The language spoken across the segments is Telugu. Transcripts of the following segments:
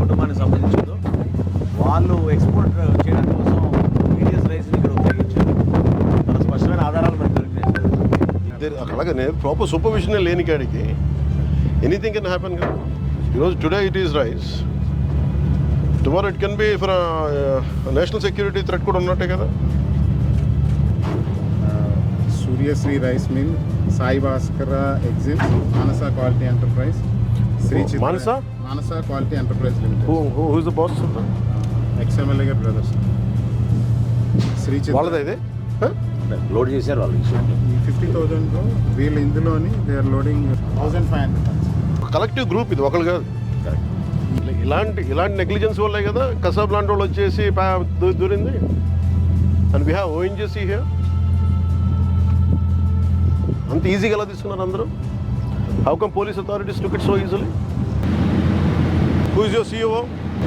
కుటుంబానికి సంబంధించిందో వాళ్ళు ఎక్స్పోర్ట్ చేయడం కోసం మీడియస్ రైస్ని ఇక్కడ ఉపయోగించారు. మన స్పష్టమైన ఆధారాలు మనకు దొరికినాయి. అలాగనే ప్రాపర్ సూపర్విజన్ లేని కాడికి ఎనీథింగ్ కెన్ హ్యాపెన్ కదా. ఈరోజు today it is rice, tomorrow it can be for national security threat కూడా ఉన్నట్టే కదా. Suryasri Rice Mill, Sai Bhaskara Exit, Manasa Quality Enterprise, Sri Chitra. Manasa Quality Enterprise Limited. Who is the boss? XMLA గారి brothers. Sri Chitra. వాళ్ళదా ఇది? లోడ్ చేశారు వాళ్ళు. ఈ 50,000లో వీళ్ళు ఇందులోని they are loading 1,500 tons. Collective group ఇది, ఒకళ్ళు కాదు. ఇలాంటి నెగ్లిజెన్స్ వల్లే కదా కసాబ్ లాంటి వాళ్ళు వచ్చేసి దూరింది. And we have ONGC here. అంత ఈజీగా ఎలా తీసుకున్నారు అందరూ? How come police authorities took it so easily? Who is your CEO?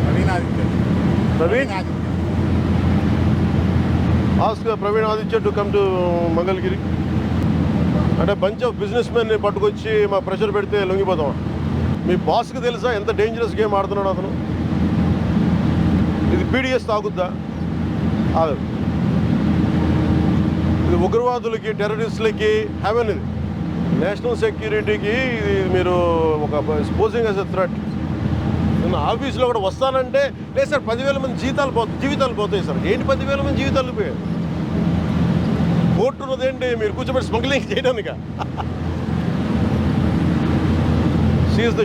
Praveen Aditya. Praveen? Ask Praveen Aditya to come to Mangalgiri. అంటే బంచ్ ఆఫ్ బిజినెస్ మెన్ని పట్టుకొచ్చి మా ప్రెషర్ పెడితే లొంగిపోతాం. మీ బాస్కి తెలుసా ఎంత డేంజరస్ గేమ్ ఆడుతున్నాడు అతను? ఇది పీడిఎస్ తాగుద్దా? ఇది ఉగ్రవాదులకి, టెర్రరిస్టులకి హెవెన్. ఇది నేషనల్ సెక్యూరిటీకి ఇది మీరు ఒక స్పోజింగ్ యాజ్ ఎ థ్రెట్. నేను ఆఫీస్లో కూడా వస్తానంటే లేదు సార్ 10,000 మంది జీవితాలు పోతాయి సార్. ఏంటి 10,000 మంది జీవితాలు పోయాయి? కోర్టు ఉన్నదేంటి మీరు కూర్చోబెట్టి స్మగ్లింగ్ చేయడానిక? Seize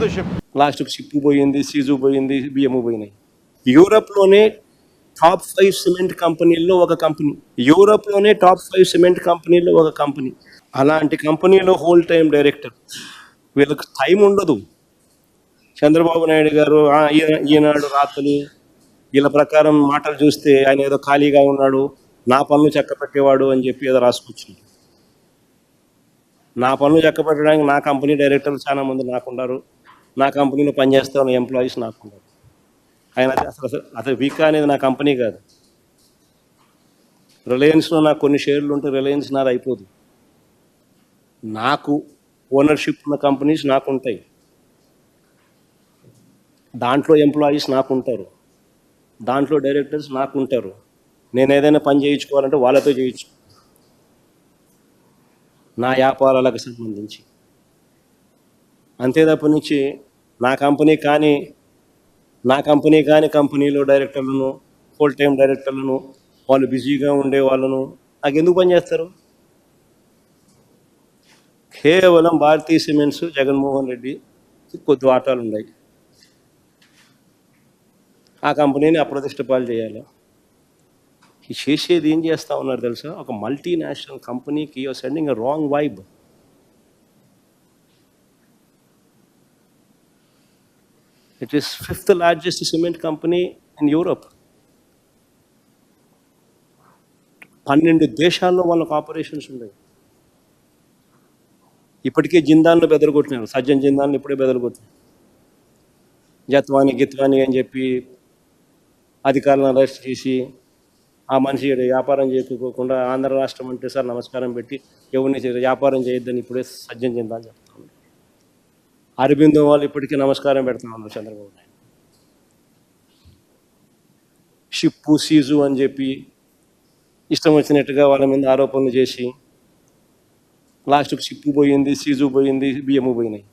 the ship. Last ship పోయింది, సీజు పోయింది, బియ్యము పోయినాయి. యూరప్లోనే టాప్ 5 సిమెంట్ కంపెనీల్లో ఒక కంపెనీ. యూరప్లోనే టాప్ 5 సిమెంట్ కంపెనీల్లో ఒక కంపెనీ. అలాంటి కంపెనీలో హోల్ టైం డైరెక్టర్. వీళ్ళకి టైం ఉండదు. చంద్రబాబు నాయుడు గారు ఈనాడు రాత్రులు వీళ్ళ ప్రకారం మాటలు చూస్తే ఆయన ఏదో ఖాళీగా ఉన్నాడు, నా పనులు చక్కపెట్టేవాడు అని చెప్పి ఏదో రాసుకొచ్చింది. నా పనులు చక్కపెట్టడానికి నా కంపెనీ డైరెక్టర్లు చాలా మంది నాకున్నారు, నా కంపెనీలో పనిచేస్తున్న ఎంప్లాయీస్ నాకున్నారు. ఆయన అసలు వీకా అనేది నా కంపెనీ కాదు. రిలయన్స్లో నాకు కొన్ని షేర్లు ఉంటే రిలయన్స్ నాది అయిపోదు. నాకు ఓనర్షిప్ ఉన్న కంపెనీస్ నాకు ఉంటాయి, దాంట్లో ఎంప్లాయీస్ నాకు ఉంటారు, దాంట్లో డైరెక్టర్స్ నాకు ఉంటారు. నేను ఏదైనా పని చేయించుకోవాలంటే వాళ్ళతో చేయించు, నా వ్యాపారాలకు సంబంధించి. అంతే తప్ప నుంచి నా కంపెనీ కానీ కంపెనీలో డైరెక్టర్లను, ఫుల్ టైం డైరెక్టర్లను, వాళ్ళు బిజీగా ఉండే వాళ్ళను నాకు ఎందుకు పనిచేస్తారు? కేవలం భారతీయ సిమెంట్స్, జగన్మోహన్ రెడ్డి కొద్ది వాటాలు ఉన్నాయి. ఆ కంపెనీని అప్రతిష్ట పాలు చేయాలి. చేసేది ఏం చేస్తూ ఉన్నారు తెలుసా? ఒక మల్టీనేషనల్ కంపెనీకి you are sending a wrong vibe. It is 5th largest cement company in Europe. 12 దేశాల్లో వాళ్ళకు ఆపరేషన్స్ ఉన్నాయి. ఇప్పటికే జిందాల్ని బెదరగొట్టినారు. సజ్జన్ జిందాల్ని ఇప్పుడే బెదరగొట్టినారు. గిత్వాని అని చెప్పి అధికారులను అరెస్ట్ చేసి ఆ మనిషి వ్యాపారం చేయకపోకుండా ఆంధ్ర రాష్ట్రం అంటే సార్ నమస్కారం పెట్టి ఎవరిని వ్యాపారం చేయొద్దని ఇప్పుడే సజ్జన్ జిందాల్ చెప్తా ఉన్నారు. అరబిందో వాళ్ళు ఇప్పటికీ నమస్కారం పెడతా ఉన్నారు చంద్రబాబు నాయుడు. షిప్పు, సీజు అని చెప్పి ఇష్టం వచ్చినట్టుగా వాళ్ళ మీద ఆరోపణలు చేసి లాస్ట్కి షిప్పు పోయింది, సీజు పోయింది, బియ్యము పోయినాయి.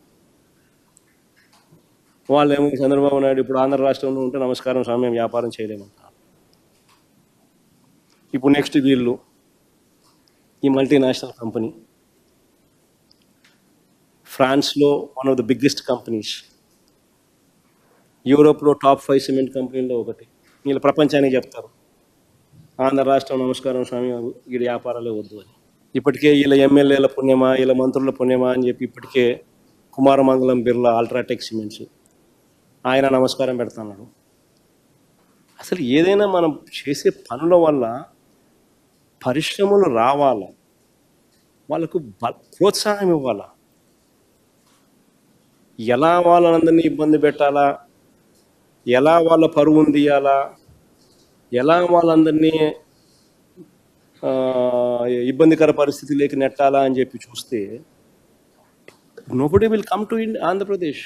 వాళ్ళేమో చంద్రబాబు నాయుడు ఇప్పుడు ఆంధ్ర రాష్ట్రంలో ఉంటే నమస్కారం స్వామి మేము వ్యాపారం చేయలేమంటారు. ఇప్పుడు నెక్స్ట్ వీళ్ళు ఈ మల్టీనేషనల్ కంపెనీ ఫ్రాన్స్లో one of the biggest companies, యూరోప్లో టాప్ 5 సిమెంట్ కంపెనీల్లో ఒకటి. వీళ్ళు ప్రపంచానికి చెప్తారు ఆంధ్ర రాష్ట్రం నమస్కారం స్వామి వీడి వ్యాపారాలే వద్దు అని. ఇప్పటికే వీళ్ళ ఎమ్మెల్యేల పుణ్యమా, వీళ్ళ మంత్రుల పుణ్యమా అని చెప్పి ఇప్పటికే కుమారమంగళం బిర్లా అల్ట్రాటెక్ సిమెంట్స్ ఆయన నమస్కారం పెడుతున్నాడు. అసలు ఏదైనా మనం చేసే పనుల వల్ల పరిశ్రమలు రావాలా, వాళ్ళకు ప్రోత్సాహం ఇవ్వాలా, ఎలా వాళ్ళందరినీ ఇబ్బంది పెట్టాలా, ఎలా వాళ్ళ పరువును తీయాలా, ఎలా వాళ్ళందరినీ ఇబ్బందికర పరిస్థితిలోకి నెట్టాలా అని చెప్పి చూస్తే nobody will come to Andhra Pradesh.